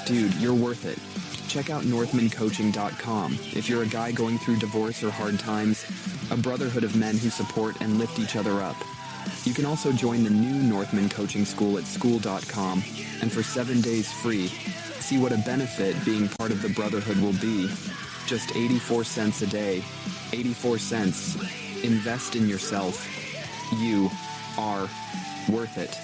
Dude, you're worth it. Check out NorthmanCoaching.com if you're a guy going through divorce or hard times, a brotherhood of men who support and lift each other up. You can also join the new Northman Coaching School at school.com, and for 7 days free, see what a benefit being part of the brotherhood will be. Just 84 cents a day. 84 cents. Invest in yourself. You are worth it.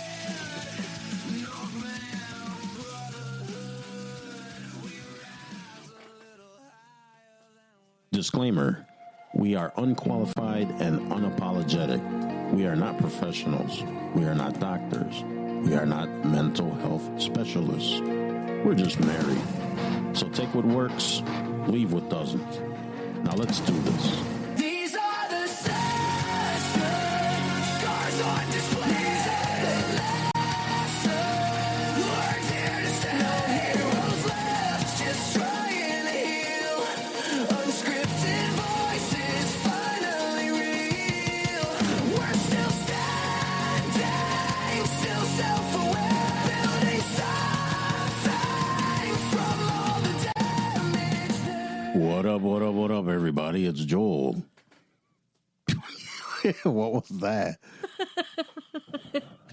Disclaimer, we are unqualified and unapologetic. We are not professionals. We are not doctors. We are not mental health specialists. We're just married. So take what works, leave what doesn't. Now let's do this. These are the sessions, scars on display. Words here to stay. No heroes left, just trying to heal. Unscripted voices finally real. We're still standing, still self-aware, building something from all the damage there. What up, everybody? It's Joel. What was that?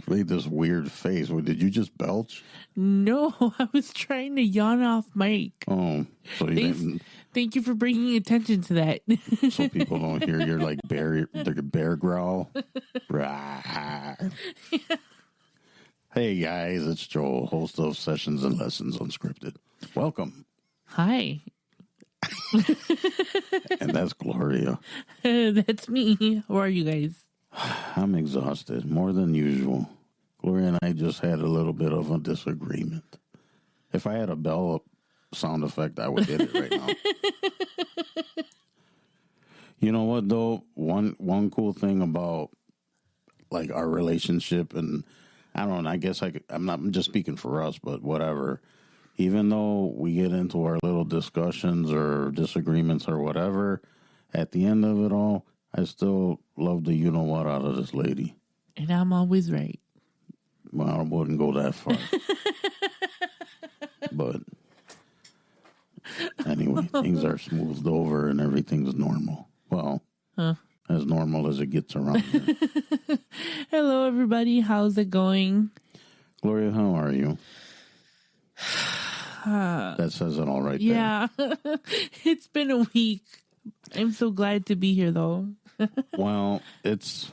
Made this weird face. Did you just belch? No, I was trying to yawn off mic. Oh, so you didn't. Thank you for bringing attention to that. So people don't hear your like bear growl. Rah. Hey guys, it's Joel, host of Sessions and Lessons Unscripted. Welcome. Hi. And that's Gloria. That's me. How are you guys? I'm exhausted, more than usual. Gloria and I just had a little bit of a disagreement. If I had a bell sound effect, I would hit it right now. You know what, though? One cool thing about like our relationship, and I don't know, I guess I'm just speaking for us, but whatever. Even though we get into our little discussions or disagreements or whatever, at the end of it all, I still love the you know what out of this lady. And I'm always right. Well, I wouldn't go that far. But anyway, things are smoothed over and everything's normal. Well, as normal as it gets around here. Hello, everybody. How's it going? Gloria, how are you? That says it all right yeah. It's been a week. I'm so glad to be here, though. Well, it's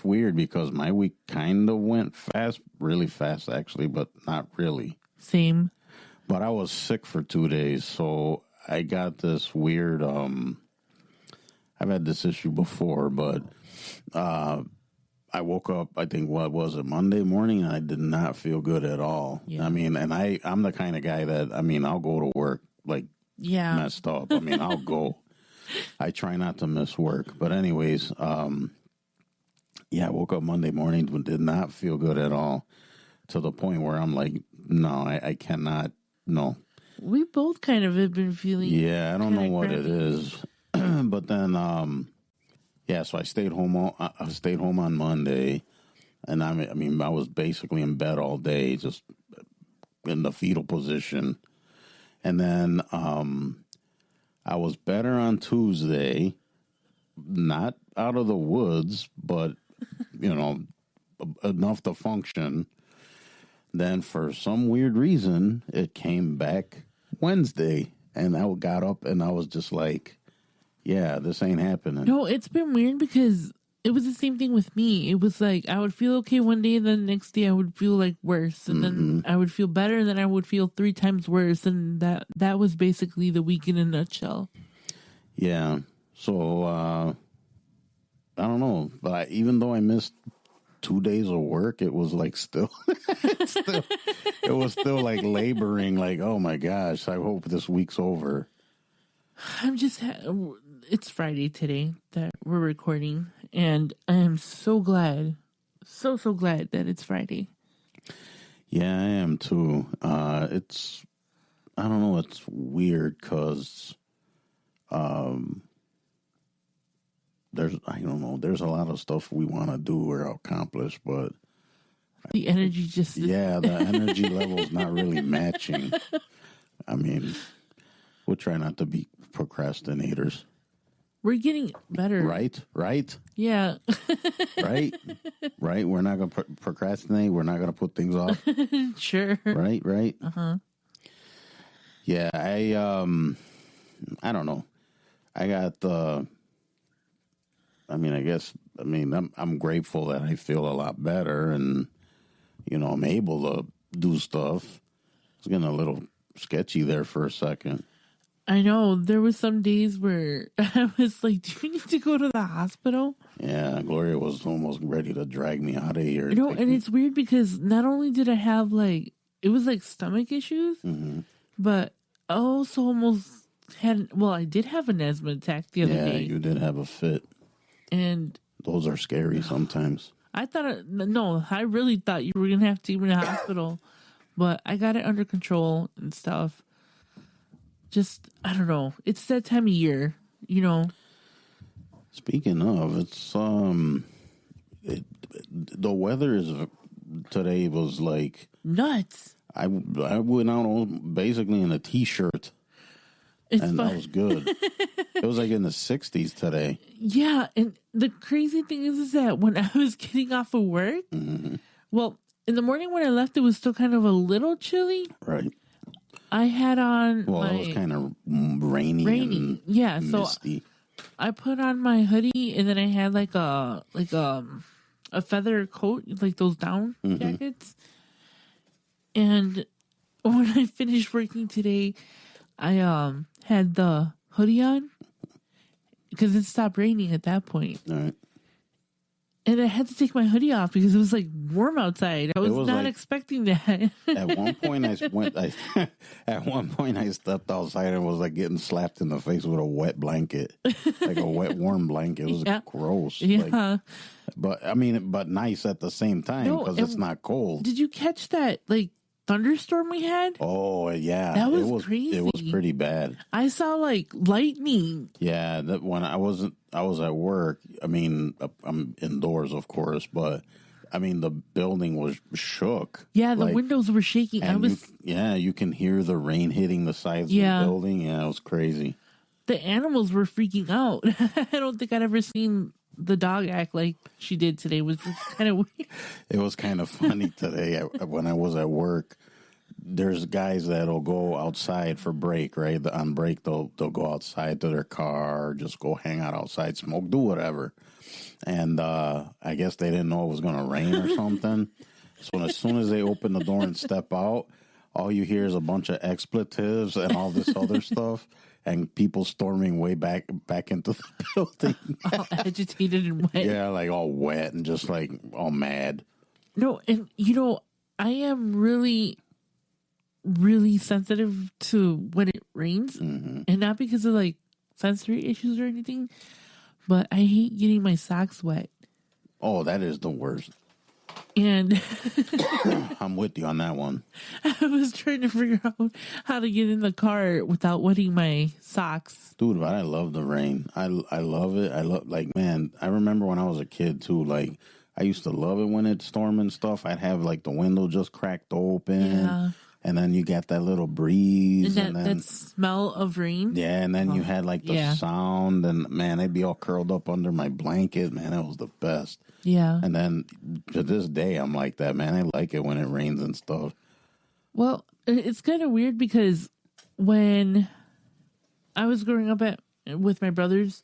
weird because my week kind of went fast, really fast, actually, but not really. Same. But I was sick for 2 days, so I got this weird, I've had this issue before, but I woke up, I think, what was it, Monday morning, and I did not feel good at all. Yeah. I mean, and I'm the kind of guy that, I mean, I'll go to work, like, messed up. I mean, I'll go. I try not to miss work. But anyways, I woke up Monday morning and did not feel good at all, to the point where I'm like, no, I cannot, no. We both kind of have been feeling. Yeah, I don't know what it is. But then, so I stayed home on Monday, and I mean, I was basically in bed all day, just in the fetal position. And then I was better on Tuesday, not out of the woods, but, you know, enough to function. Then for some weird reason, it came back Wednesday, and I got up and I was just like, yeah, this ain't happening. No, it's been weird because it was the same thing with me. It was like I would feel okay one day, and then the next day I would feel like worse, and then I would feel better, and then I would feel 3 times worse, and that was basically the week in a nutshell. Yeah. So I don't know, but even though I missed 2 days of work, it was like it was still like laboring, like, oh my gosh, I hope this week's over. It's Friday today that we're recording, and I am so glad, so glad that it's Friday. Yeah, I am too. I don't know, it's weird because there's a lot of stuff we want to do or accomplish, but The energy just Yeah, the energy level's not really matching. I mean, we'll try not to be procrastinators. we're getting better. Right? Yeah. Right? Right? We're not going to procrastinate. We're not going to put things off. Sure. Right? Uh-huh. Yeah, I don't know. I got I'm grateful that I feel a lot better and I'm able to do stuff. It's getting a little sketchy there for a second. I know. There was some days where I was like, do you need to go to the hospital? Yeah, Gloria was almost ready to drag me out of here. And it's weird because not only did I have it was like stomach issues, but I also almost I did have an asthma attack the other day. Yeah, you did have a fit. And those are scary sometimes. I really thought you were going to have to be in the hospital, but I got it under control and stuff. Just, I don't know. It's that time of year, Speaking of, it's the weather today was like nuts. I went out basically in a t-shirt, and that was good. It was like in the 60s today. Yeah, and the crazy thing is that when I was getting off of work, well, in the morning when I left, it was still kind of a little chilly. Right. I had on it was kind of rainy. And yeah. misty. So I put on my hoodie, and then I had a feather coat, like those down jackets. And when I finished working today, I had the hoodie on because it stopped raining at that point. All right. And I had to take my hoodie off because it was warm outside. I was not like, expecting that. At one point, at one point I stepped outside and was like getting slapped in the face with a wet blanket, like a wet warm blanket. It was gross. Yeah. But nice at the same time because it's not cold. Did you catch that thunderstorm we had? Oh yeah, that was crazy. It was pretty bad. I saw lightning. Yeah, that when I was at work. I mean, I'm indoors, of course, but I mean the building was shook. Yeah, the windows were shaking. You can hear the rain hitting the sides of the building. Yeah, it was crazy. The animals were freaking out. I don't think I'd ever seen the dog act like she did today. It was just kind of weird. It was kind of funny today when I was at work. There's guys that'll go outside for break, right? On break, they'll go outside to their car, or just go hang out outside, smoke, do whatever. And I guess they didn't know it was going to rain or something. So as soon as they open the door and step out, all you hear is a bunch of expletives and all this other stuff. And people storming way back into the building. All agitated and wet. Yeah, like all wet and just all mad. No, and I am really, really sensitive to when it rains. And not because of sensory issues or anything, but I hate getting my socks wet. Oh, that is the worst. And I'm with you on that one. I was trying to figure out how to get in the car without wetting my socks. Dude, but I love the rain. I love it. I remember when I was a kid too, I used to love it when it stormed and stuff. I'd have the window just cracked open. Yeah. And then you got that little breeze. And that smell of rain. Yeah, and then you had the sound. And man, I'd be all curled up under my blanket. Man, that was the best. Yeah. And then to this day, I'm like that, man. I like it when it rains and stuff. Well, it's kind of weird because when I was growing up with my brothers,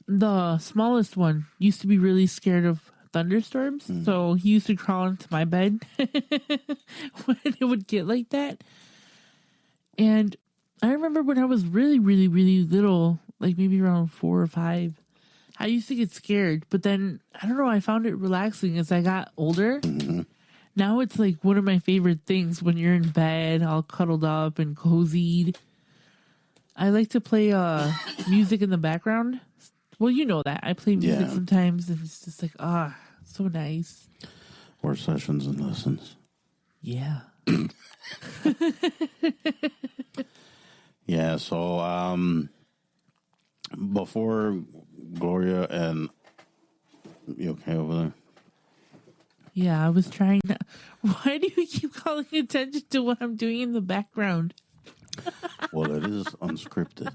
the smallest one used to be really scared of thunderstorms. So he used to crawl into my bed when it would get like that. And I remember when I was really, really, really little, maybe around 4 or 5, I used to get scared, but then, I don't know, I found it relaxing as I got older. Now it's one of my favorite things when you're in bed, all cuddled up and cozied. I like to play music in the background. Well, you know that. I play music sometimes, and it's just so nice. Or sessions and lessons. Yeah. Yeah, so before Gloria and... You okay over there? Yeah, I was trying to. Why do you keep calling attention to what I'm doing in the background? Well, it is unscripted.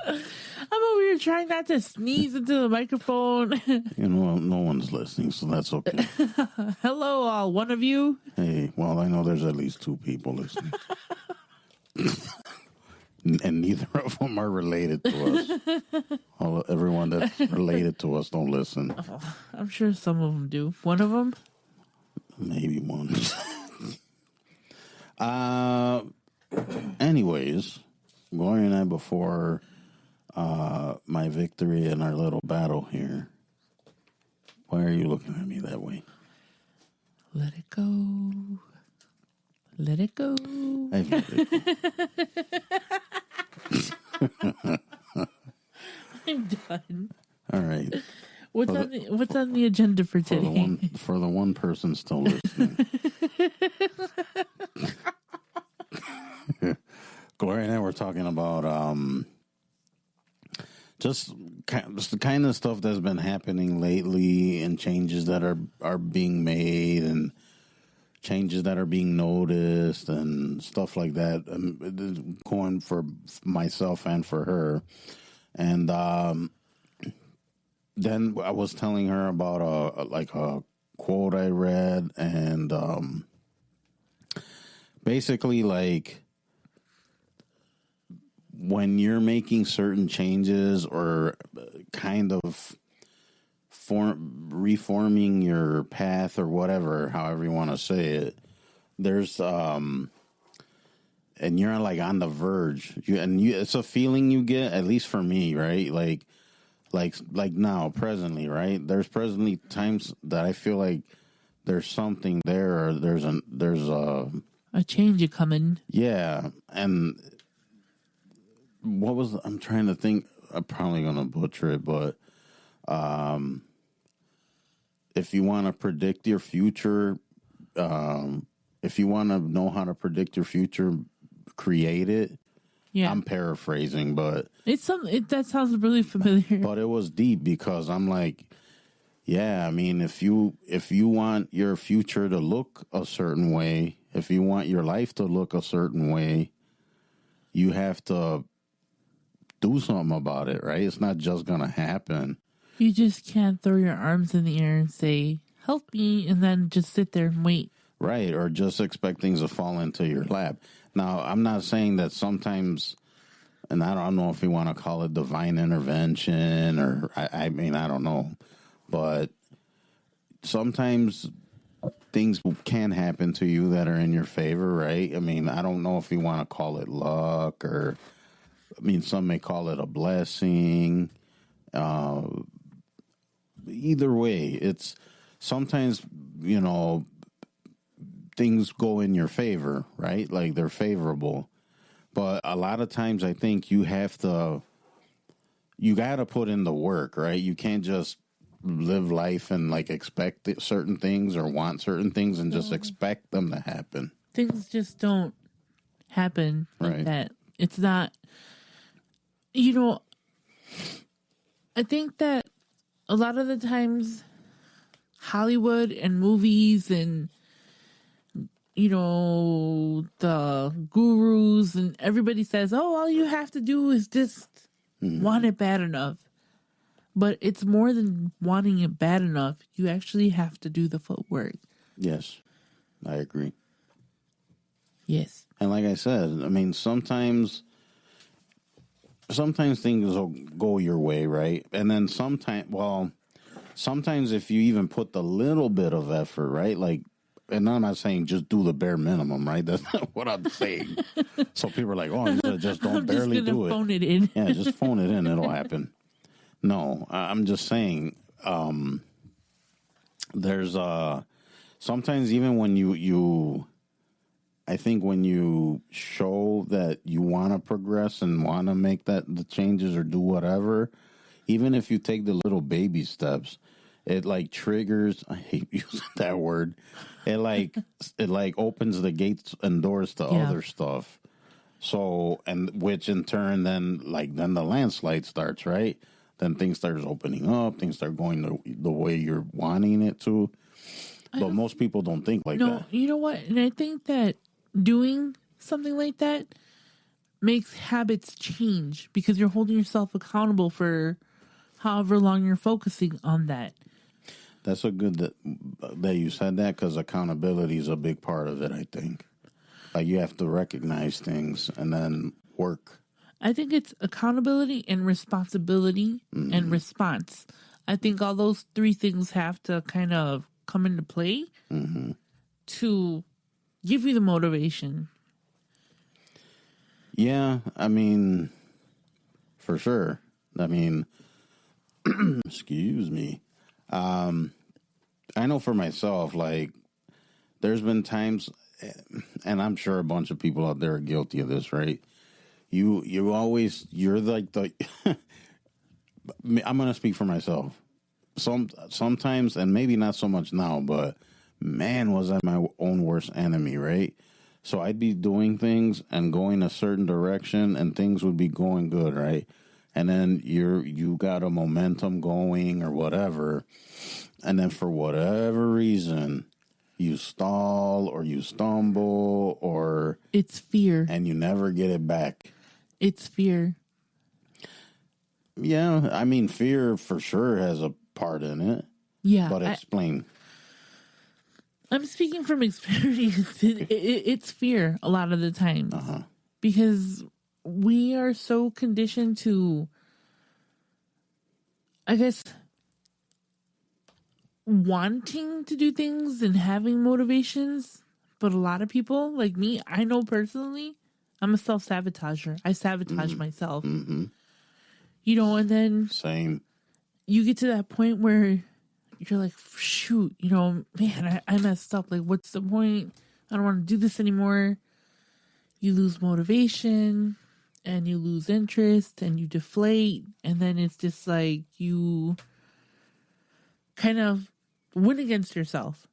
I'm over here trying not to sneeze into the microphone. You know, no one's listening, so that's okay. Hello, all one of you. Hey, well, I know there's at least 2 people listening. And neither of them are related to us. Everyone that's related to us don't listen. I'm sure some of them do. One of them? Maybe one. Anyways, Gloria and I, before my victory in our little battle here, why are you looking at me that way? Let it go. Let it go. I've let it go. I'm done. All right. What's on the agenda for today? For the one person still listening. Gloria and I were talking about just the kind of stuff that's been happening lately, and changes that are being made, and changes that are being noticed, and stuff like that. Going for myself and for her, and then I was telling her about a quote I read, and basically, like, when you're making certain changes or kind of reforming your path or whatever, however you want to say it, there's and you're like on the verge, it's a feeling you get, at least for me, right? Like now, presently, right? There's presently times that I feel like there's something there, or there's A change coming. yeah. And I'm trying to think, I'm probably going to butcher it, but if you want to predict your future, if you want to know how to predict your future, create it. Yeah, I'm paraphrasing, but it's that sounds really familiar. but it was deep, because I'm like, yeah, I mean, if you want your future to look a certain way, if you want your life to look a certain way, you have to do something about it, right? It's not just gonna happen. You just can't throw your arms in the air and say, "Help me," and then just sit there and wait. Right, or just expect things to fall into your lap. Now, I'm not saying that sometimes, and I don't know if you want to call it divine intervention, or I mean, I don't know, but sometimes things can happen to you that are in your favor, right? I mean, I don't know if you want to call it luck, or, I mean, some may call it a blessing. Either way, it's sometimes, things go in your favor, right? Like, they're favorable. But a lot of times I think you got to put in the work, right? You can't just live life and like expect certain things or want certain things and just expect them to happen. Things just don't happen like Right. that. It's not, I think that a lot of the times Hollywood and movies and, the gurus and everybody says, oh, all you have to do is just want it bad enough. But it's more than wanting it bad enough. You actually have to do the footwork. Yes, I agree. Yes. And like I said, I mean, sometimes things will go your way, right? And then sometimes if you even put the little bit of effort, right? Like, and I'm not saying just do the bare minimum, right? That's not what I'm saying. So people are like, oh, you just don't barely do it. Phone it in. Yeah, just phone it in. It'll happen. No, I'm just saying, there's sometimes even when I think when you show that you want to progress and want to make the changes or do whatever, even if you take the little baby steps, it like triggers, I hate using that word. It like opens the gates and doors to other stuff. So, and which in turn then the landslide starts, right? Then things starts opening up, things start going the way you're wanting it to. But most people don't think like No, that. you know what? And I think that doing something like that makes habits change because you're holding yourself accountable for however long you're focusing on that. That's a good that you said that, because accountability is a big part of it, I think. Like, you have to recognize things and then work. I think it's accountability and responsibility and response. I think all those three things have to kind of come into play to give you the motivation. Yeah, I mean, for sure. I mean, excuse me. I know for myself, like, there's been times, and I'm sure a bunch of people out there are guilty of this, right? You're like the, I'm going to speak for myself. Sometimes, and maybe not so much now, but man, was I my own worst enemy, right? So I'd be doing things and going a certain direction, and things would be going good, right? And then you got a momentum going or whatever, and then for whatever reason you stall or you stumble It's fear. and you never get it back. It's fear. Yeah, I mean, fear for sure has a part in it. Yeah. But explain. I'm speaking from experience. It's fear a lot of the times. Because we are so conditioned to, I guess, wanting to do things and having motivations. But a lot of people, like me, I know personally, I'm a self-sabotager. I sabotage myself. You know, and then Same. you get to that point where you're like, shoot, you know, man, I messed up. Like, what's the point? I don't want to do this anymore. You lose motivation and you lose interest and you deflate. And then it's just like you kind of win against yourself.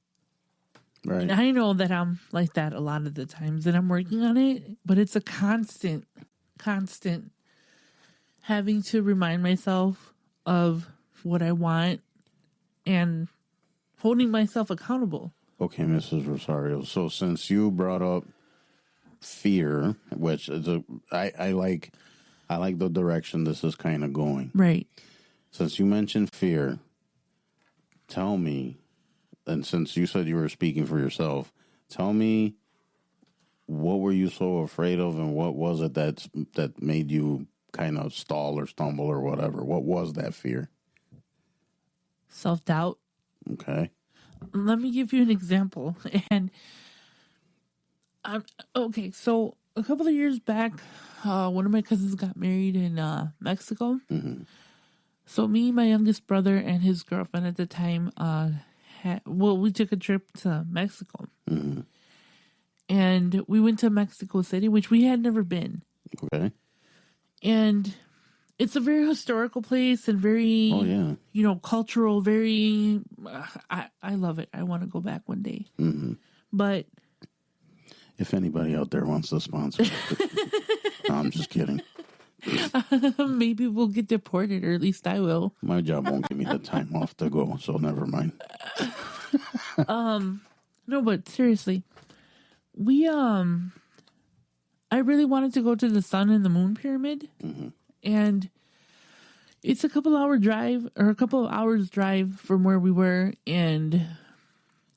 Right. And I know that I'm like that a lot of the times and I'm working on it, but it's a constant having to remind myself of what I want and holding myself accountable. Okay, Mrs. Rosario. So since you brought up fear, which is I like the direction this is kind of going. Right. Since you mentioned fear, tell me, and since you said you were speaking for yourself, tell me, what were you so afraid of, and what was it that made you kind of stall or stumble or whatever? What was that fear? Self-doubt. Okay. Let me give you an example. And okay, so a couple of years back, one of my cousins got married in Mexico. So me, my youngest brother, and his girlfriend at the time, we took a trip to Mexico. And we went to Mexico City, which we had never been. Okay. And it's a very historical place and very, Oh, yeah. you know, cultural, very, I love it. I want to go back one day. But If anybody out there wants to sponsor it. No, I'm just kidding. maybe we'll get deported, or at least I will. My job won't give me the time off to go, so never mind. No, but seriously, I really wanted to go to the Sun and the Moon Pyramid. And it's a couple of hours drive from where we were. And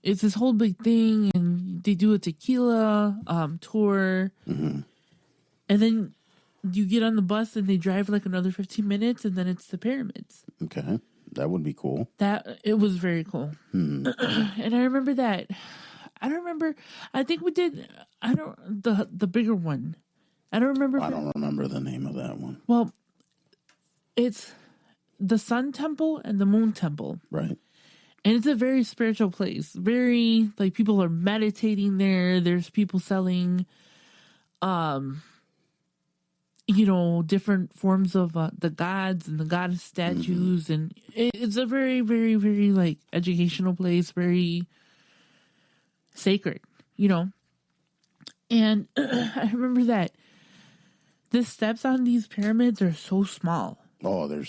it's this whole big thing. And they do a tequila tour. And then you get on the bus and they drive like another 15 minutes. And then it's the pyramids. Okay. That would be cool. It was very cool. And I remember that. I think we did, the bigger one. I don't remember. I don't remember the name of that one. Well, it's the Sun Temple and the Moon Temple. Right. And it's a very spiritual place. Very, like, people are meditating there. There's people selling, you know, different forms of the gods and the goddess statues. And it's a very, very, very, like, educational place. Very sacred, you know. And I remember that the steps on these pyramids are so small. Oh, they're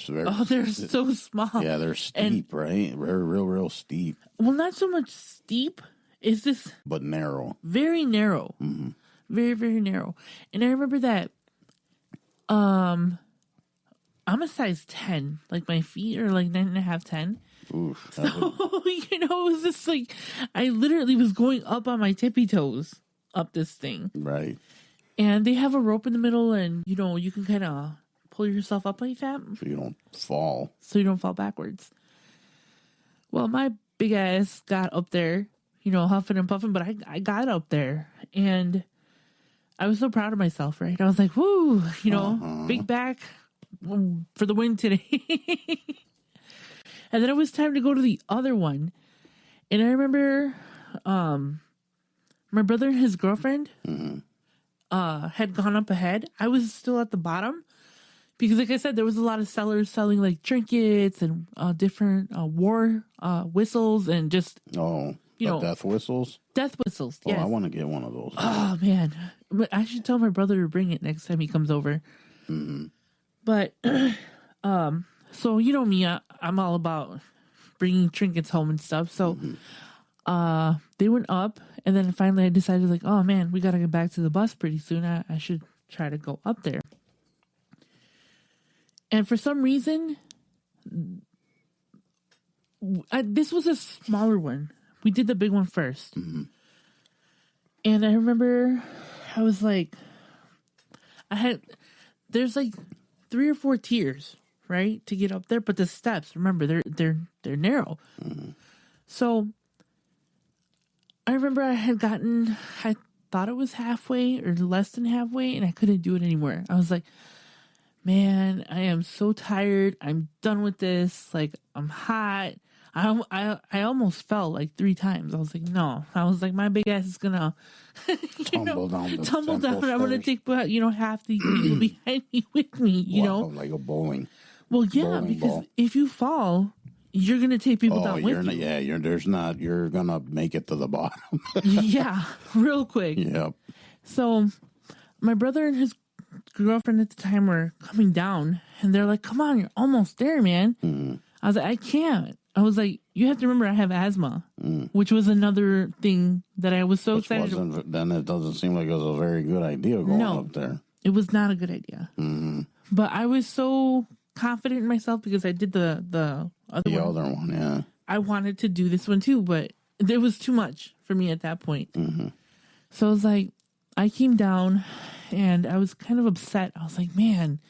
they're so small. Yeah, they're steep, right? Real steep. Well, not so much steep. It's just but narrow. Very narrow. Mm-hmm. Very, very narrow. And I remember that I'm a size 10. Like my feet are like 9.5, 10. Oof. So, it was just like I literally was going up on my tippy toes up this thing. Right. And they have a rope in the middle and, you can kind of pull yourself up like that. So you don't fall. So you don't fall backwards. Well, my big ass got up there, huffing and puffing, but I got up there and I was so proud of myself, right? I was like, woo, big back for the win today. And then it was time to go to the other one. And I remember my brother and his girlfriend had gone up ahead. I was still at the bottom because, like I said, there was a lot of sellers selling like trinkets and different war whistles and just... death whistles? Death whistles, yes. Oh, I want to get one of those. Oh, man. But I should tell my brother to bring it next time he comes over. Mm-hmm. But, so you know me, I'm all about bringing trinkets home and stuff. So, they went up, and then finally I decided, like, oh, man, we got to get back to the bus pretty soon. I should try to go up there. And for some reason, this was a smaller one. We did the big one first. Mm-hmm. And I remember I was like, there's like 3 or 4 tiers, right, to get up there. But the steps, remember, they're narrow. Mm-hmm. So I remember I thought it was halfway or less than halfway, and I couldn't do it anymore. I was like, man, I am so tired. I'm done with this. Like, I'm hot. I almost fell like 3 times. I was like, no. I was like, my big ass is gonna tumble down. I'm gonna take half the people behind me with me. You know, like a bowling. Well, yeah, because ball. If you fall, you're gonna take people down with you. Yeah, you're gonna make it to the bottom. Yeah, real quick. Yep. So, my brother and his girlfriend at the time were coming down, and they're like, "Come on, you're almost there, man." Mm. I was like, "I can't." I was like, you have to remember I have asthma, which was another thing that I was so excited. Then it doesn't seem like it was a very good idea going up there. It was not a good idea. Mm-hmm. But I was so confident in myself because I did the other one. Yeah. I wanted to do this one too, but there was too much for me at that point. Mm-hmm. So I was like, I came down and I was kind of upset. I was like, man,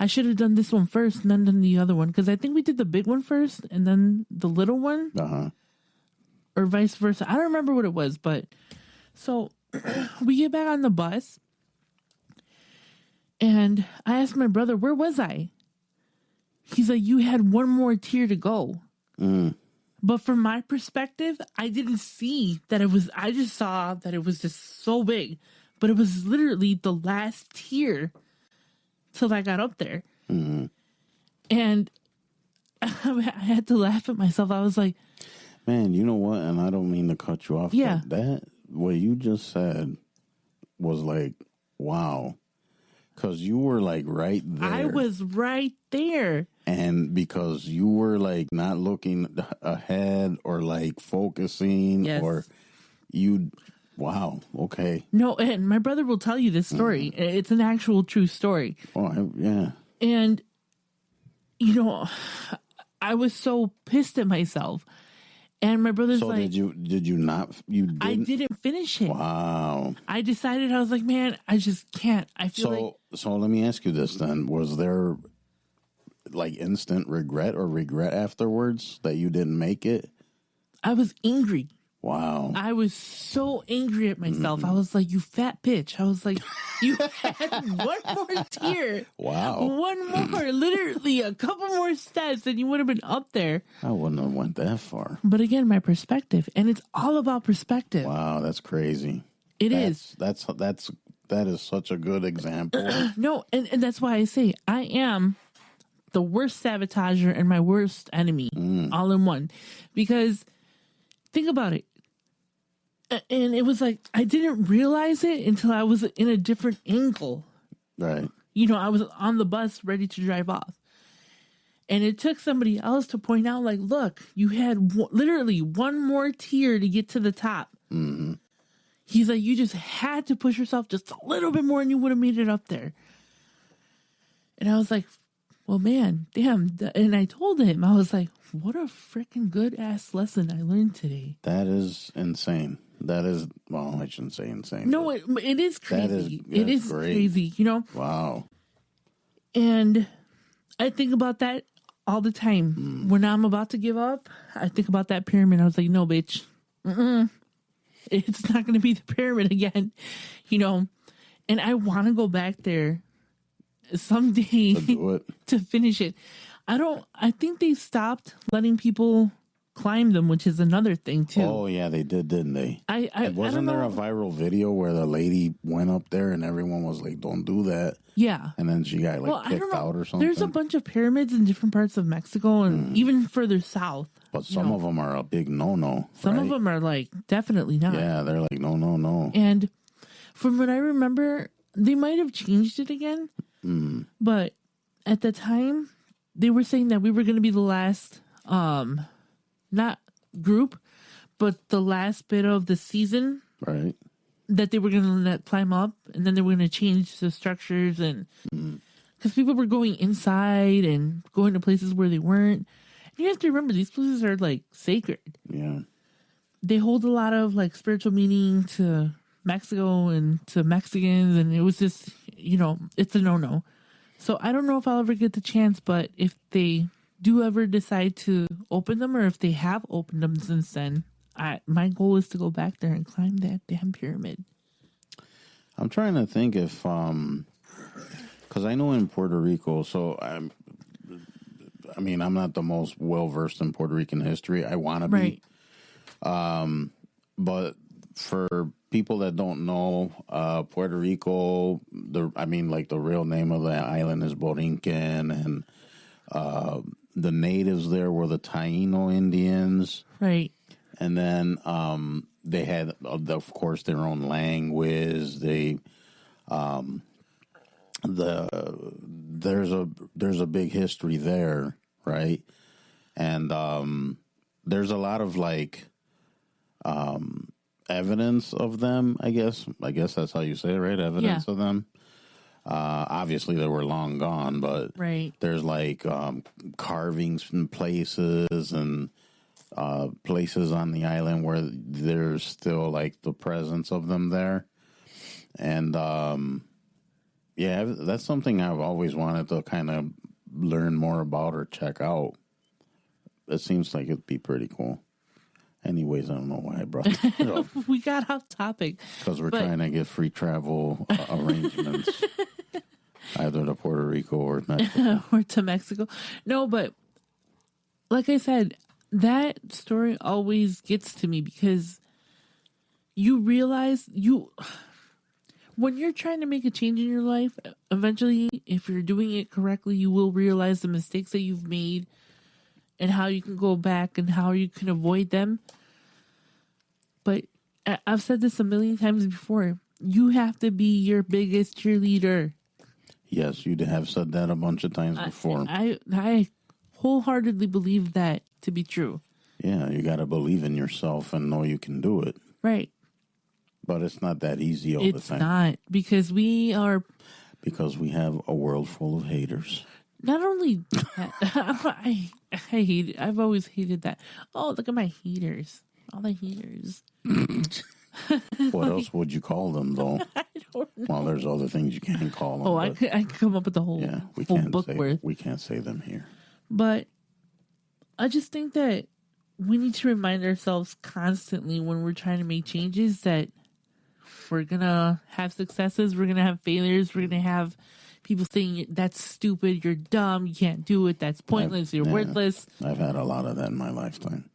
I should have done this one first and then done the other one. Because I think we did the big one first and then the little one. Uh-huh. Or vice versa. I don't remember what it was. But so we get back on the bus. And I asked my brother, where was I? He's like, you had one more tier to go. Mm. But from my perspective, I didn't see that it was... I just saw that it was just so big. But it was literally the last tier till I got up there. Mm-hmm. And I had to laugh at myself. I was like, man, you know what? And I don't mean to cut you off. Yeah. But that, what you just said was like, wow. Because you were like right there. I was right there. And because you were like not looking ahead or like focusing or you... Wow. Okay. No, and my brother will tell you this story. Mm. It's an actual true story. Oh, yeah. And, I was so pissed at myself. And my brother's so like... did you not... You didn't? I didn't finish it. Wow. I decided, I was like, man, I just can't. I feel like... So let me ask you this then. Was there like instant regret or regret afterwards that you didn't make it? I was angry. Wow. I was so angry at myself. I was like, you fat bitch. I was like, you had one more tier. Wow. One more. Literally a couple more steps and you would have been up there. I wouldn't have went that far. But again, my perspective. And it's all about perspective. Wow, that's crazy. It is. That is such a good example. No, and that's why I say I am the worst sabotager and my worst enemy all in one. Because think about it. And it was like, I didn't realize it until I was in a different angle. Right. I was on the bus ready to drive off. And it took somebody else to point out, like, look, you had literally one more tier to get to the top. Mm-hmm. He's like, you just had to push yourself just a little bit more and you would have made it up there. And I was like, well, man, damn. And I told him, I was like, what a freaking good ass lesson I learned today. That is insane. That is, well, I shouldn't say insane. No, it is crazy. It is great. crazy, you know? Wow. And I think about that all the time. When I'm about to give up, I think about that pyramid. I was like, no, bitch. It's not going to be the pyramid again, you know? And I want to go back there someday To do it. to finish it. I think they stopped letting people climb them, which is another thing too. Oh, yeah, they did, didn't they? I Wasn't don't there a know. viral video where the lady went up there and everyone was like, don't do that? Yeah. And then she got like Well, I kicked don't know. out or something. There's a bunch of pyramids in different parts of Mexico and even further south. But some of them are a big no-no. Some right? of them are like definitely not. Yeah, they're like, no, no, no. And from what I remember, they might have changed it again. But at the time, they were saying that we were going to be the last, not group, but the last bit of the season Right. that they were going to let climb up. And then they were going to change the structures. And because people were going inside and going to places where they weren't. You have to remember, these places are like sacred. Yeah. They hold a lot of like spiritual meaning to Mexico and to Mexicans, and it was just, you know, it's a no-no. So I don't know if I'll ever get the chance, but if they do ever decide to open them, or if they have opened them since then, my goal is to go back there and climb that damn pyramid. I'm trying to think if, because I know in Puerto Rico, so I mean, I'm not the most well-versed in Puerto Rican history. I want to be. Right. But for people that don't know, Puerto Rico, the real name of the island is Borinquen, and the natives there were the Taino Indians. Right. And then they had, of course, their own language. There's a big history there, right? And there's a lot of like evidence of them. I guess that's how you say it, right? Evidence of them. Obviously, they were long gone, but Right. there's like carvings in places and places on the island where there's still like the presence of them there. And yeah, that's something I've always wanted to kind of learn more about or check out. It seems like it'd be pretty cool. Anyways, I don't know why I brought it up. We got off topic. Because we're But- trying to get free travel arrangements. Either to Puerto Rico or Mexico. Or to Mexico. No, but like I said, that story always gets to me because you realize when you're trying to make a change in your life, eventually, if you're doing it correctly, you will realize the mistakes that you've made and how you can go back and how you can avoid them. But I've said this a million times before. You have to be your biggest cheerleader. Yes, you have said that a bunch of times before. I wholeheartedly believe that to be true. Yeah, you got to believe in yourself and know you can do it. Right. But it's not that easy all the It's time. not, because we are Because we have a world full of haters. not only that, I hate it. I've always hated that. Oh, look at my haters. All the haters. What else would you call them, though? I don't know. Well, there's other things you can't call them. Oh, I but could come up with the whole, yeah, whole book worth. we can't say them here. But I just think that we need to remind ourselves constantly when we're trying to make changes that we're going to have successes, we're going to have failures, we're going to have people saying, that's stupid, you're dumb, you can't do it, that's pointless, you're Yeah. worthless. I've had a lot of that in my lifetime.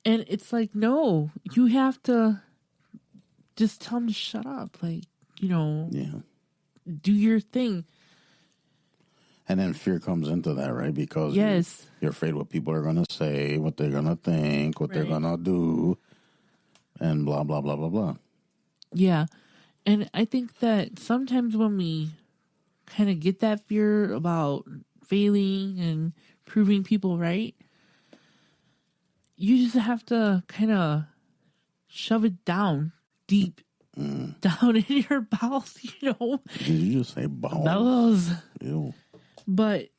And it's like, no, you have to just tell them to shut up. Like, you know, Yeah. do your thing. And then fear comes into that, right? Because Yes. you're afraid what people are going to say, what they're going to think, what they're Right. going to do, and blah, blah, blah, blah, blah. Yeah. And I think that sometimes when we kind of get that fear about failing and proving people right. You just have to kind of shove it down deep, down in your bowels, you know. Did you just say bowels? Bowels. Ew. But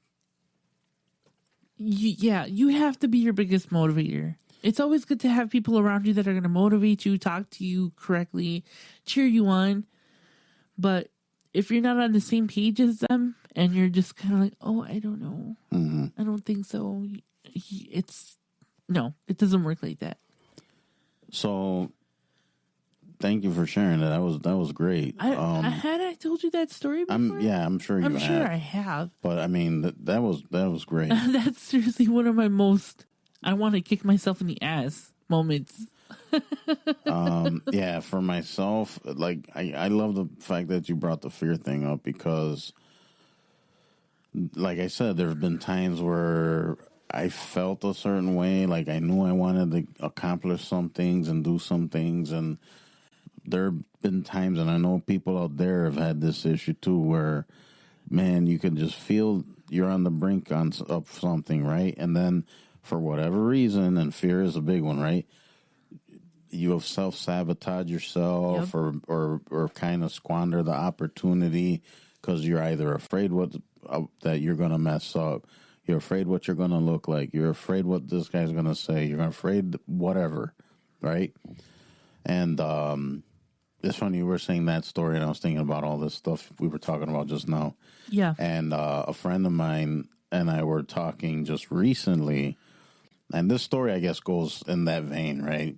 you have to be your biggest motivator. It's always good to have people around you that are going to motivate you, talk to you correctly, cheer you on. But if you're not on the same page as them and you're just kind of like, oh, I don't know. I don't think so. No, it doesn't work like that. So, thank you for sharing that. That was great. I told you that story before? I'm sure you have. I'm sure I have. But I mean, that was great. That's seriously one of my most I want to kick myself in the ass moments. Yeah, for myself, like I love the fact that you brought the fear thing up because, like I said, there have been times where I felt a certain way, like I knew I wanted to accomplish some things and do some things, and there have been times, and I know people out there have had this issue too, where, man, you can just feel you're on the brink of something, right? And then for whatever reason, and fear is a big one, right? You have self-sabotage yourself, Yep. or kind of squander the opportunity because you're either afraid that you're going to mess up, you're afraid what you're going to look like, you're afraid what this guy's going to say, you're afraid whatever, right? And it's funny, you were saying that story, and I was thinking about all this stuff we were talking about just now. Yeah. And a friend of mine and I were talking just recently, and this story, I guess, goes in that vein, right?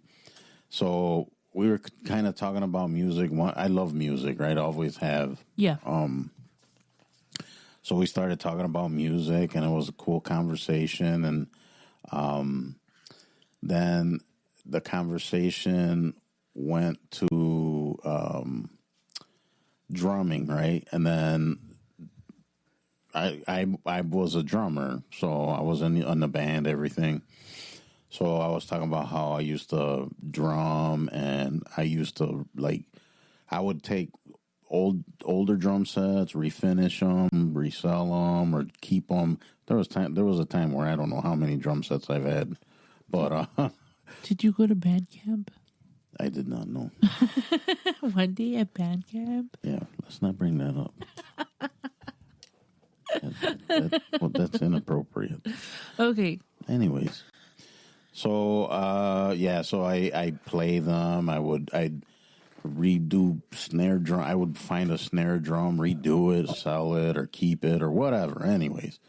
So we were kind of talking about music. I love music, right? I always have. Yeah. So we started talking about music, and it was a cool conversation. And then the conversation went to drumming, right? And then I was a drummer, so I was in the band, everything. So I was talking about how I used to drum, and I used to I would take older drum sets, refinish them, resell them, or keep them. There was a time where I don't know how many drum sets I've had, but Did you go to band camp? I did not know. One day at band camp? Yeah, let's not bring that up. That's inappropriate. Okay. Anyways, so so I play them. I'd redo snare drum. I would find a snare drum, redo it, sell it, or keep it, or whatever. Anyways,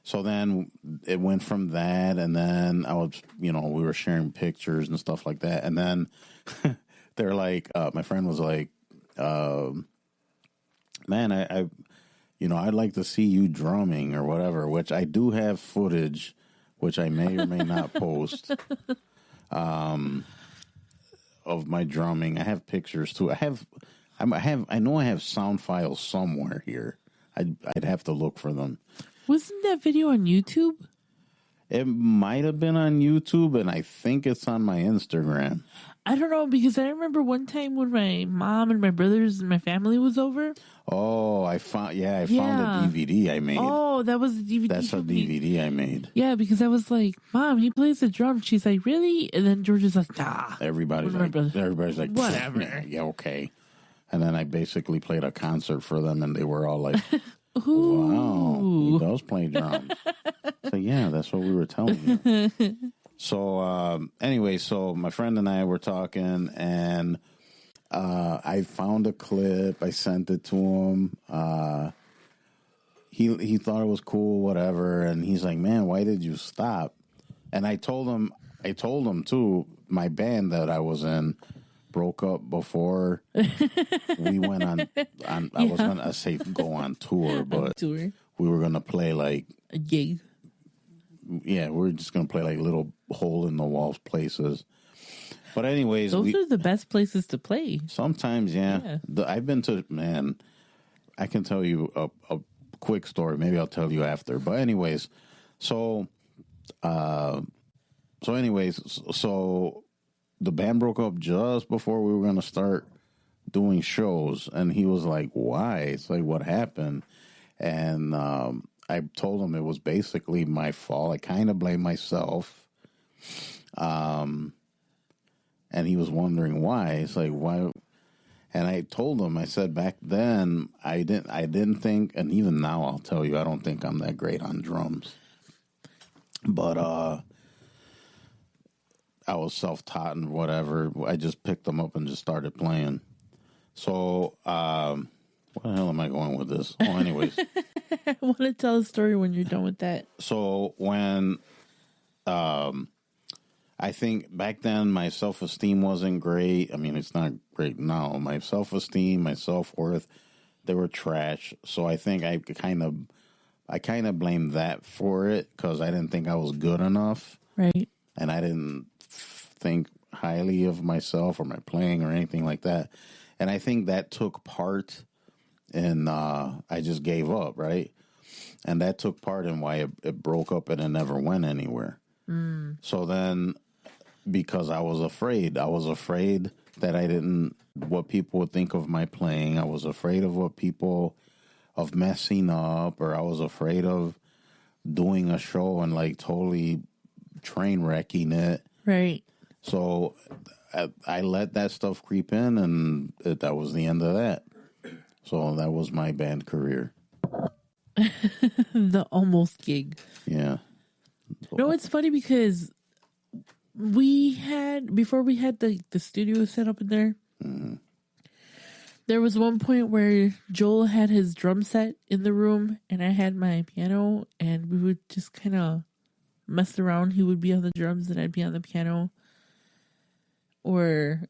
so then it went from that, and then I was, we were sharing pictures and stuff like that, and then they're like, my friend was like, man, I'd like to see you drumming or whatever, which I do have footage, which I may or may not post, of my drumming. I have pictures too. I know I have sound files somewhere here. I'd have to look for them. Wasn't that video on YouTube? It might have been on YouTube, and I think it's on my Instagram. I don't know, because I remember one time when my mom and my brothers and my family was over. Oh, I found a DVD I made. Oh, that was the DVD. That's a DVD I made. Yeah, because I was like, Mom, he plays the drum. She's like, really? And then George is like, nah. Everybody's like, whatever. Yeah, okay. And then I basically played a concert for them, and they were all like, Ooh. wow, he does play drums. So, yeah, that's what we were telling you. So, anyway, so my friend and I were talking, and I found a clip. I sent it to him. He thought it was cool, whatever, and he's like, man, why did you stop? And I told him too, my band that I was in broke up before we went on I was gonna say go on tour, but Tour. we were gonna play like A gig. we were just gonna play like little hole in the walls places. But anyways, Those are the best places to play. sometimes, yeah. I've been to, man, I can tell you a quick story. Maybe I'll tell you after. But anyways, so the band broke up just before we were going to start doing shows. And he was like, why? It's like, what happened? And I told him it was basically my fault. I kind of blame myself. And he was wondering why. It's like, why? And I told him, I said back then, I didn't think, and even now I'll tell you, I don't think I'm that great on drums. But I was self-taught and whatever. I just picked them up and just started playing. So, where the hell am I going with this? Oh, anyways. I want to tell a story when you're done with that. So when, I think back then my self-esteem wasn't great. I mean, it's not great now. My self-esteem, my self-worth, they were trash. So I think I kind of blamed that for it because I didn't think I was good enough. Right. And I didn't think highly of myself or my playing or anything like that. And I think that took part in, I just gave up, right? And that took part in why it broke up and it never went anywhere. So then, because I was afraid that I didn't, what people would think of my playing. I was afraid of of messing up, or I was afraid of doing a show and like totally train wrecking it. Right. So I let that stuff creep in, and that was the end of that. So that was my band career. The almost gig. Yeah. No, it's funny because before we had the studio set up in there, there was one point where Joel had his drum set in the room and I had my piano, and we would just kind of mess around. He would be on the drums and I'd be on the piano. Or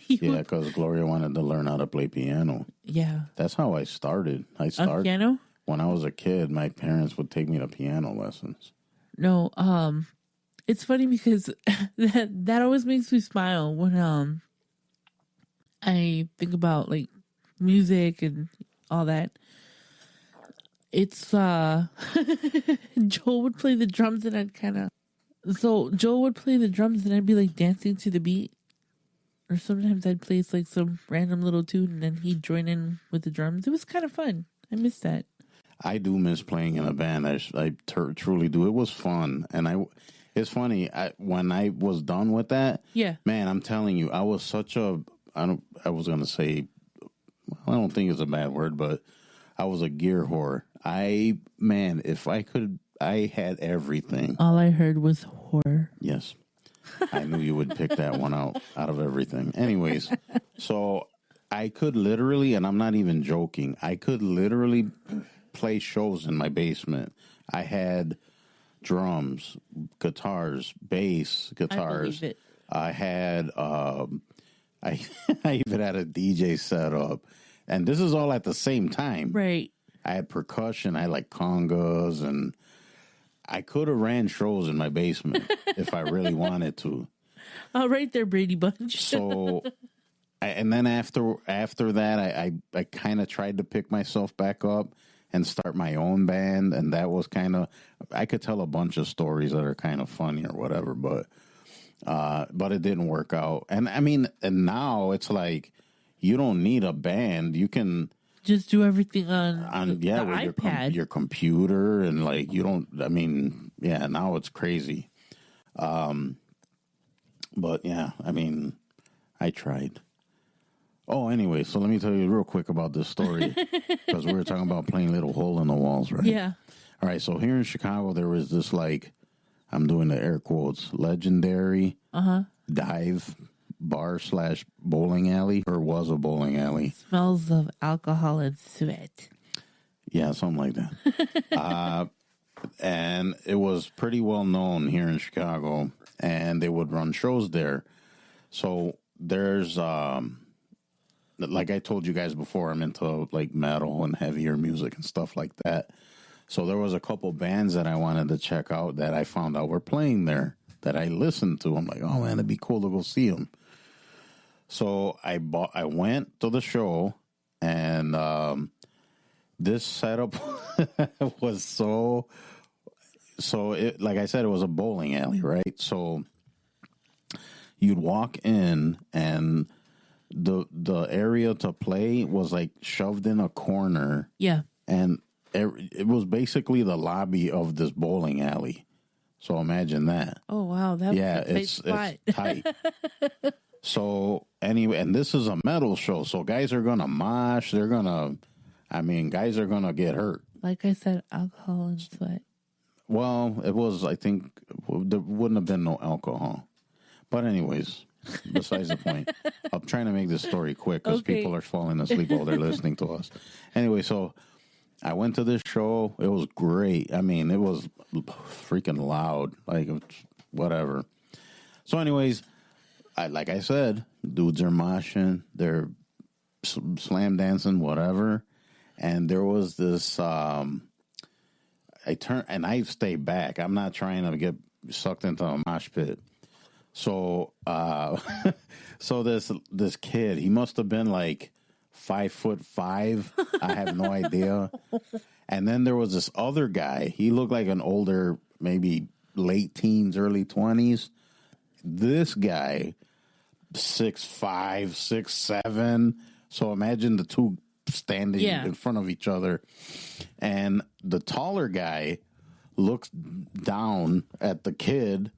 Yeah, because Gloria wanted to learn how to play piano. Yeah. That's how I started. On piano? When I was a kid, my parents would take me to piano lessons. No, it's funny because that always makes me smile when I think about like music and all that. It's Joel would play the drums and Joel would play the drums and I'd be like dancing to the beat. Or sometimes I'd play like some random little tune and then he'd join in with the drums. It was kind of fun. I miss that. I do miss playing in a band. I truly do. It was fun. And it's funny, when I was done with that, Yeah. man, I'm telling you, I was such a, I was going to say, I don't think it's a bad word, but I was a gear whore. If I could, I had everything. All I heard was horror. Yes. I knew you would pick that one out of everything. Anyways, so I could literally, and I'm not even joking, I could literally play shows in my basement. I had drums, guitars, bass, guitars. I believe it. I had, I even had a DJ set up. And this is all at the same time. Right. I had percussion. I had like congas, and I could have ran shows in my basement if I really wanted to. All right there, Brady Bunch. So, and then after that, I kind of tried to pick myself back up and start my own band. And that was kind of, I could tell a bunch of stories that are kind of funny or whatever, but it didn't work out. And I mean, and now it's like, you don't need a band. You can just do everything on the with iPad. Your computer, and like you don't. I mean, yeah. Now it's crazy. But yeah, I mean, I tried. Oh, anyway, so let me tell you real quick about this story because we were talking about playing Little Hole in the Walls, right? Yeah. All right. So here in Chicago, there was this I'm doing the air quotes, legendary dive bar / bowling alley, or was a bowling alley. Smells of alcohol and sweat. Yeah, something like that. And it was pretty well known here in Chicago, and they would run shows there. So there's, like I told you guys before, I'm into like metal and heavier music and stuff like that. So there was a couple bands that I wanted to check out that I found out were playing there that I listened to. I'm like, oh man, it'd be cool to go see them. So I went to the show, and this setup was so like I said, it was a bowling alley, right? So you'd walk in, and the area to play was like shoved in a corner. Yeah. And it was basically the lobby of this bowling alley. So imagine that. Oh wow, that Yeah, was a tight it's spot. tight. So anyway, and this is a metal show, so guys are gonna mosh. Guys are gonna get hurt. Like I said, alcohol and sweat. Well, it was, I think, there wouldn't have been no alcohol. But anyways, besides the point. I'm trying to make this story quick because Okay. people are falling asleep while they're listening to us. Anyway, so I went to this show. It was great. I mean, it was freaking loud. Like, whatever. So anyways, like I said, dudes are moshing. They're slam dancing, whatever. And there was this... I turn and I stay back. I'm not trying to get sucked into a mosh pit. So, so this kid, he must have been like 5'5". I have no idea. And then there was this other guy. He looked like an older, maybe late teens, early 20s. This guy, 6'5", 6'7". So imagine the two standing in front of each other, and the taller guy looks down at the kid,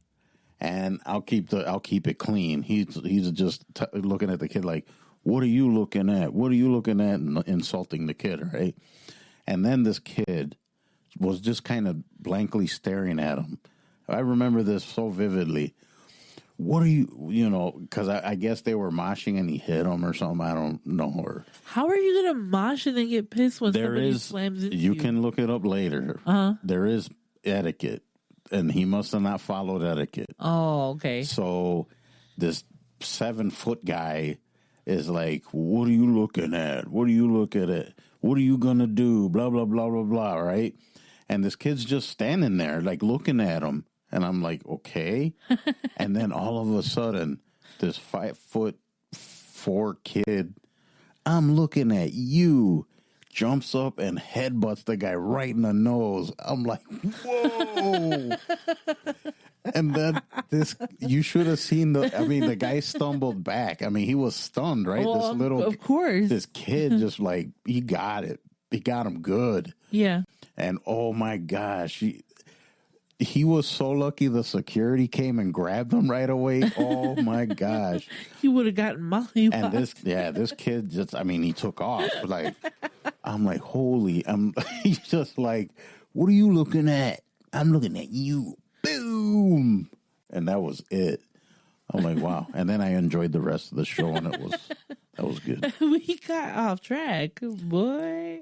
and I'll keep it clean. He's just looking at the kid like, "What are you looking at? What are you looking at?" and insulting the kid, right? And then this kid was just kind of blankly staring at him. I remember this so vividly. What are you, because I guess they were moshing and he hit him or something. I don't know. Or How are you gonna mosh and then get pissed when somebody slams into you? You can look it up later. There is etiquette, and he must have not followed etiquette. Oh, okay. So this 7-foot guy is like, "What are you looking at? What are you looking at? What are you gonna do? Blah blah blah blah blah." Right? And this kid's just standing there, like looking at him. And I'm like, okay. And then all of a sudden, this 5'4" kid, "I'm looking at you," jumps up and headbutts the guy right in the nose. I'm like, whoa. And then you should have seen the guy stumbled back. I mean, he was stunned, right? Well, of course. This kid just like, he got it. He got him good. Yeah. And oh my gosh, he was so lucky the security came and grabbed him right away. Oh my gosh. He would have gotten molly. And this kid just, he took off. Like, I'm like, he's just like, "What are you looking at? I'm looking at you." Boom. And that was it. I'm like, wow. And then I enjoyed the rest of the show, and that was good. We got off track, boy.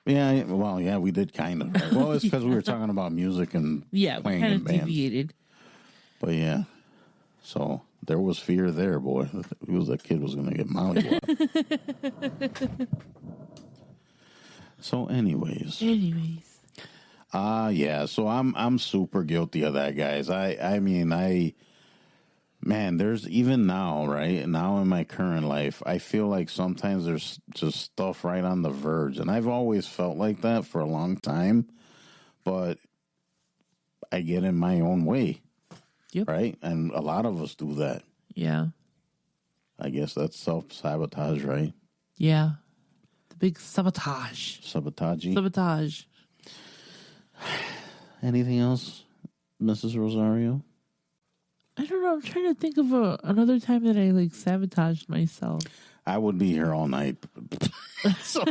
Yeah, we did kind of. Right? Well, it's because we were talking about music and Yeah, playing we kind in of bands. deviated. But yeah, so there was fear there, boy. That kid was going to get mollywopped. So anyways. Yeah, so I'm super guilty of that, guys. Man, there's even now, right? Now in my current life, I feel like sometimes there's just stuff right on the verge. And I've always felt like that for a long time, but I get in my own way. Yep. Right? And a lot of us do that. Yeah. I guess that's self-sabotage, right? Yeah. The big sabotage. Sabotage. Anything else, Mrs. Rosario? I don't know. I'm trying to think of another time that I sabotaged myself. I would be here all night. So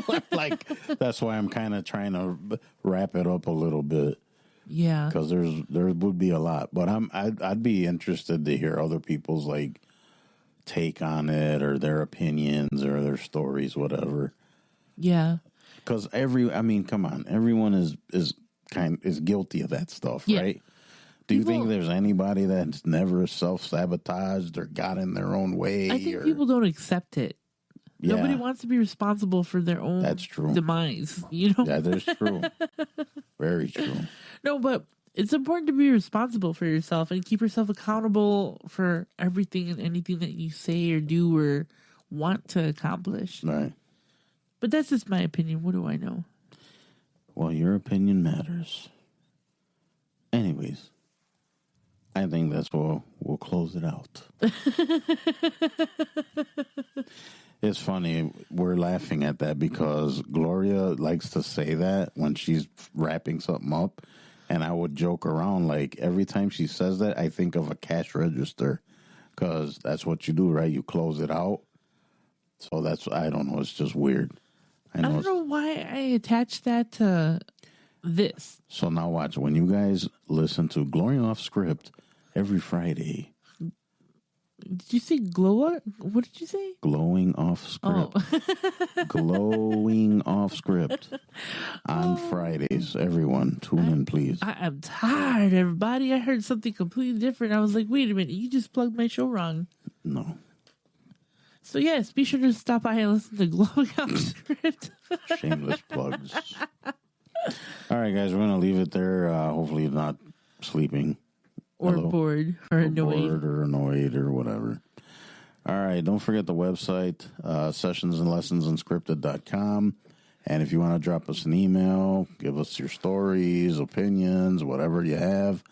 that's why I'm kind of trying to wrap it up a little bit. Yeah. Because there would be a lot, but I'd be interested to hear other people's take on it, or their opinions, or their stories, whatever. Yeah. Because come on, everyone is guilty of that stuff, Yeah. right? Do you think there's anybody that's never self-sabotaged or got in their own way? I think people don't accept it. Yeah. Nobody wants to be responsible for their own That's true. demise, Yeah, that's true. Very true. No, but it's important to be responsible for yourself and keep yourself accountable for everything and anything that you say or do or want to accomplish. Right. But that's just my opinion. What do I know? Well, your opinion matters. Anyways, I think that's where we'll close it out. It's funny. We're laughing at that because Gloria likes to say that when she's wrapping something up. And I would joke around like every time she says that, I think of a cash register because that's what you do, right? You close it out. So that's, I don't know. It's just weird. I don't know why I attached that to this. So now watch. When you guys listen to Glory Off Script every Friday. Did you say glow? What did you say? Glowing off script. Oh. Glowing off script on Fridays. Everyone, tune in, please. I am tired, everybody. I heard something completely different. I was like, wait a minute, you just plugged my show wrong. No. So, yes, be sure to stop by and listen to Glowing Off Script. Shameless plugs. All right, guys, we're going to leave it there. Hopefully, you're not sleeping. Or Hello. bored or annoyed. Bored or annoyed or whatever. All right, don't forget the website, sessionsandlessonsunscripted.com. And if you want to drop us an email, give us your stories, opinions, whatever you have,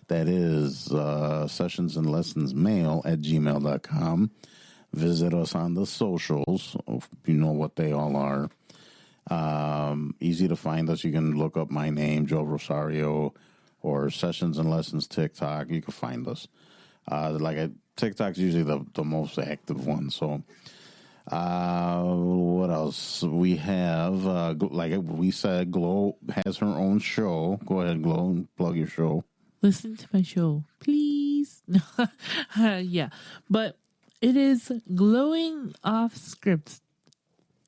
that is sessionsandlessonsmail@gmail.com. Visit us on the socials. You know what they all are. Easy to find us. You can look up my name, Joe Rosario, or Sessions and Lessons TikTok. You can find us. TikTok's usually the most active one. So, what else? We have, like we said, Glo has her own show. Go ahead, Glo, and plug your show. Listen to my show, please. Yeah, but it is Glowing Off Script.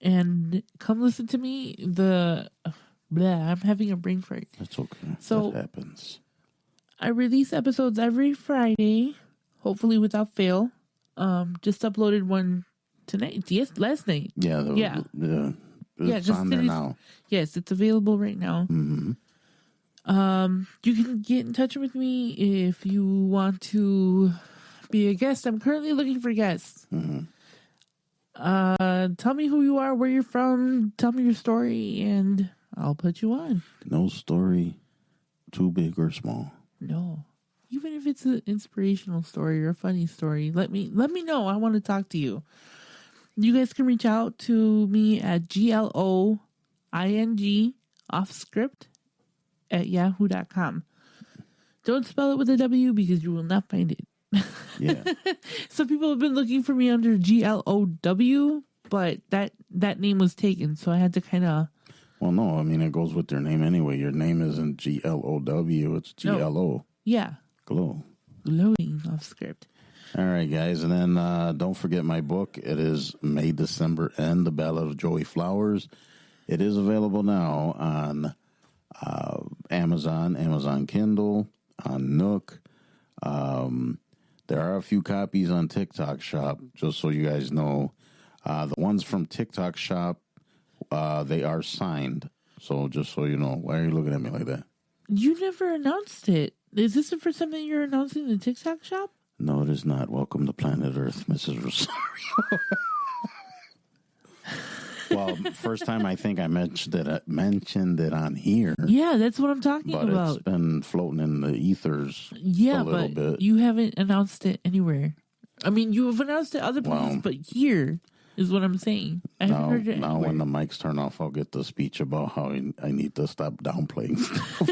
And come listen to me. I'm having a brain fart. That's okay. So that happens. I release episodes every Friday, hopefully without fail. Just uploaded one tonight. Yes, last night. Yeah. It's on there now. Yes, it's available right now. Mm-hmm. You can get in touch with me if you want to be a guest. I'm currently looking for guests. Mm-hmm. Tell me who you are, where you're from, tell me your story, and I'll put you on. No story too big or small. No. Even if it's an inspirational story or a funny story, let me know. I want to talk to you. You guys can reach out to me at GLOING offscript at yahoo.com. Don't spell it with a W because you will not find it. Yeah. Some people have been looking for me under GLOW, but that name was taken, so I had to kind of. Well, no, I mean it goes with your name anyway. Your name isn't GLOW; it's GLO. No. Yeah, Glow. Glowing Off Script. All right, guys, and then don't forget my book. It is May, December, and The Ballad of Joey Flowers. It is available now on Amazon Kindle, on Nook. There are a few copies on TikTok Shop, just so you guys know. The ones from TikTok Shop, they are signed. So just so you know. Why are you looking at me like that? You never announced it. Is this the first time that you're announcing the TikTok Shop? No, it is not. Welcome to Planet Earth, Mrs. Rosario. Well, first time I think I mentioned it on here. Yeah, that's what I'm talking But about. it's been floating in the ethers Yeah, a little but bit. you haven't announced it anywhere. I mean, you have announced it other places, Wow. but here is what I'm saying. I haven't heard it Now anywhere. when the mics turn off, I'll get the speech about how I need to stop downplaying stuff.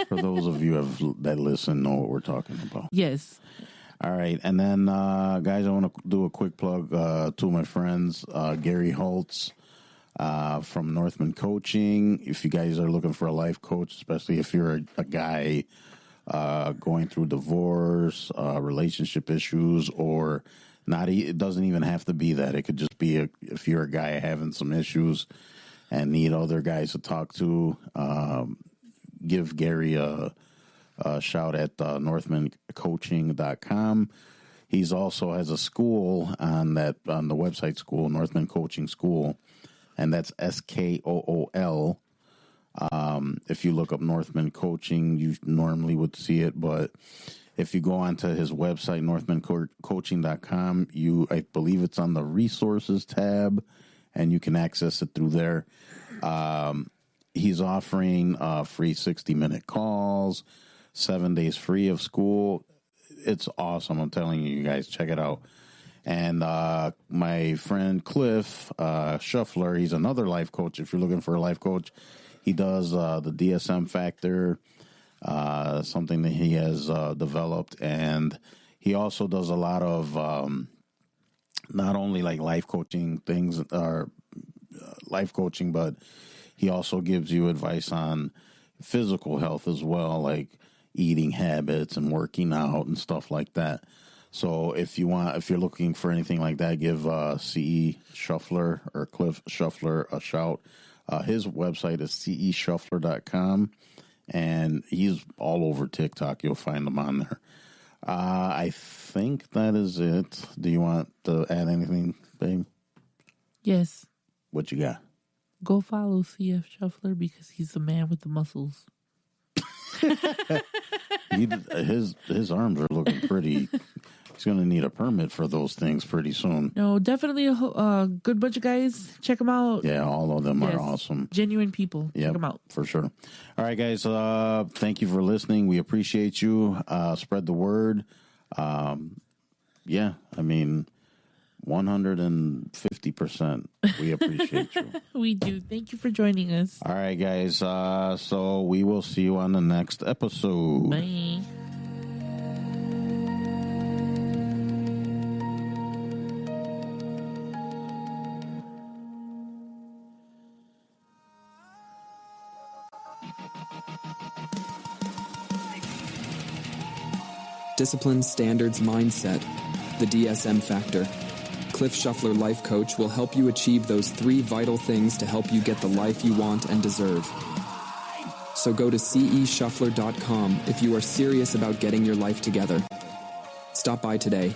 For those of you that listen, know what we're talking about. Yes. All right. And then, guys, I want to do a quick plug to my friends, Gary Holtz from Northman Coaching. If you guys are looking for a life coach, especially if you're a guy going through divorce, relationship issues, or not, it doesn't even have to be that. It could just be if you're a guy having some issues and need other guys to talk to, give Gary a shout at northmancoaching.com. He's also has a school on the website school, Northman Coaching School, and that's SKOOL. If you look up Northman Coaching, you normally would see it, but if you go onto his website, northmancoaching.com, I believe it's on the resources tab, and you can access it through there. He's offering free 60-minute calls, 7 days free of school. It's awesome. I'm telling you, you guys, check it out. And my friend Cliff Shuffler, he's another life coach. If you're looking for a life coach, he does the DSM Factor, something that he has developed. And he also does a lot of not only like life coaching things, or life coaching, but he also gives you advice on physical health as well, like eating habits and working out and stuff like that. So if you're looking for anything like that, give CE Shuffler or Cliff Shuffler a shout. His website is ceshuffler.com, and he's all over TikTok. You'll find him on there. I think that is it. Do you want to add anything, babe? Yes. What you got? Go follow CF Shuffler because he's the man with the muscles. His arms are looking pretty. He's going to need a permit for those things pretty soon. No, definitely a good bunch of guys. Check them out. Yeah, all of them Yes. are awesome. Genuine people. Yep, Check them out. for sure. All right, guys. Thank you for listening. We appreciate you. Spread the word. Yeah, I mean, 150%. We appreciate you. We do. Thank you for joining us. All right, guys. So we will see you on the next episode. Bye. Discipline, standards, mindset. The DSM Factor. Cliff Shuffler Life Coach will help you achieve those 3 vital things to help you get the life you want and deserve. So go to ceshuffler.com if you are serious about getting your life together. Stop by today.